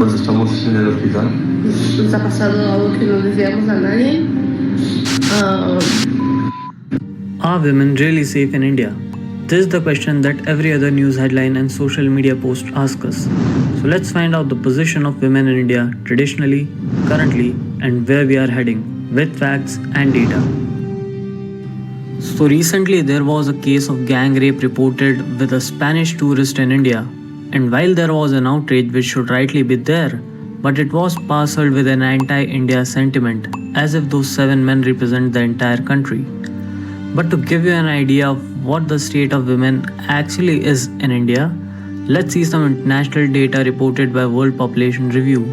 pues estamos en el hospital. Nos ha pasado algo que no deseamos a nadie. Are women really safe in India? This is the question that every other news headline and social media post ask us. So let's find out the position of women in India traditionally, currently, and where we are heading with facts and data. So recently there was a case of gang rape reported with a Spanish tourist in India. And while there was an outrage which should rightly be there, but it was parceled with an anti-India sentiment, as if those 7 men represent the entire country. But to give you an idea of what the state of women actually is in India, let's see some international data reported by World Population Review.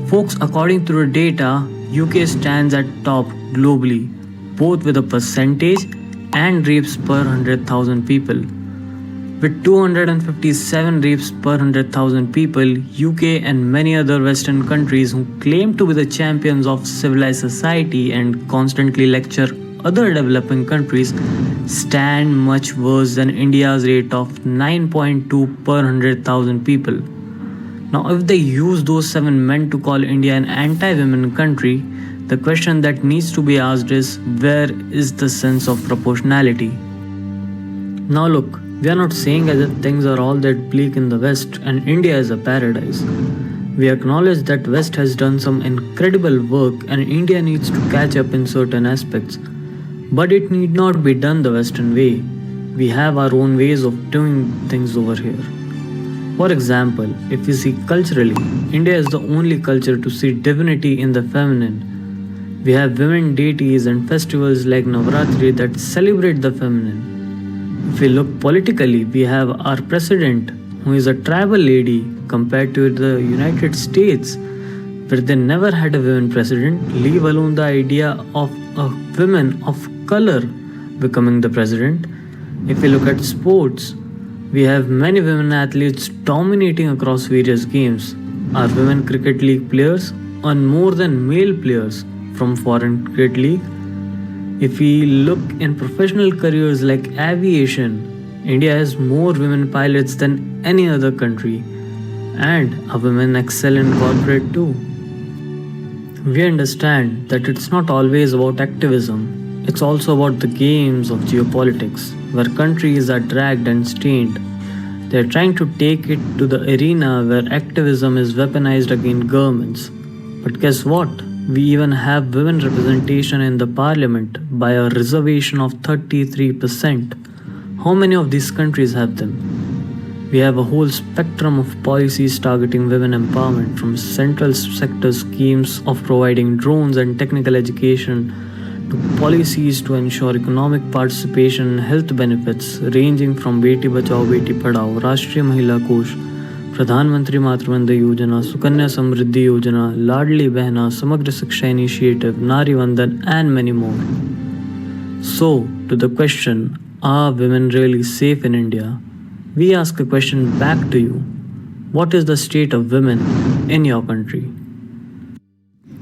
Folks, according to the data, UK stands at top globally, both with a percentage and rapes per 100,000 people. With 257 rapes per 100,000 people, UK and many other Western countries who claim to be the champions of civilized society and constantly lecture other developing countries stand much worse than India's rate of 9.2 per 100,000 people. Now, if they use those 7 men to call India an anti-women country, the question that needs to be asked is, where is the sense of proportionality? Now look, we are not saying as if things are all that bleak in the West and India is a paradise. We acknowledge that West has done some incredible work and India needs to catch up in certain aspects. But it need not be done the Western way. We have our own ways of doing things over here. For example, if you see culturally, India is the only culture to see divinity in the feminine. We have women deities and festivals like Navratri that celebrate the feminine. If we look politically, we have our president, who is a tribal lady compared to the United States, where they never had a women president, leave alone the idea of a woman of color becoming the president. If we look at sports, we have many women athletes dominating across various games. Our women cricket league players earn more than male players from foreign cricket league. If we look in professional careers like aviation, India has more women pilots than any other country, and our women excel in corporate too. We understand that it's not always about activism, it's also about the games of geopolitics, where countries are dragged and stained. They are trying to take it to the arena where activism is weaponized against governments. But guess what? We even have women representation in the parliament by a reservation of 33%. How many of these countries have them? We have a whole spectrum of policies targeting women empowerment, from central sector schemes of providing drones and technical education to policies to ensure economic participation and health benefits ranging from Beti Bachao Beti Padhao, Rashtriya Mahila Kosh, प्रधानमंत्री मातृवंदना योजना, सुकन्या समृद्धि योजना, लाडली बहना, समग्र शिक्षा initiative, Nari Vandan, and many more. So, to the question, are women really safe in India? We ask a question back to you. What is the state of women in your country?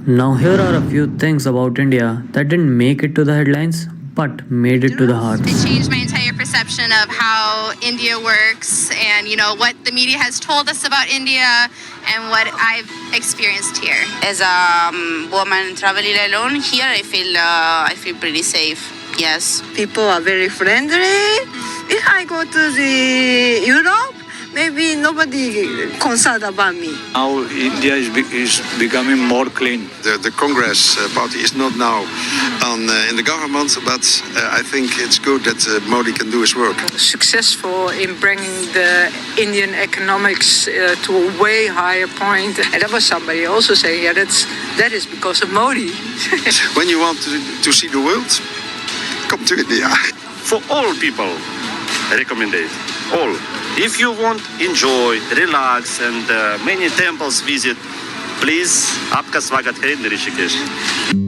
Now, here are a few things about India that didn't make it to the headlines but made it to the hearts. It changed my entire perception of how India works and, what the media has told us about India and what I've experienced here. As a woman traveling alone here, I feel pretty safe. Yes. People are very friendly. If I go to the Europe, maybe nobody concerned about me. Now India is becoming more clean. The Congress party is not now in the government, but I think it's good that Modi can do his work. Successful in bringing the Indian economics to a way higher point. And that was somebody also saying, that is because of Modi. When you want to see the world, come to India. For all people, I recommend it. All. If you want enjoy, relax and many temples visit, please, आपका स्वागत है ऋषिकेश.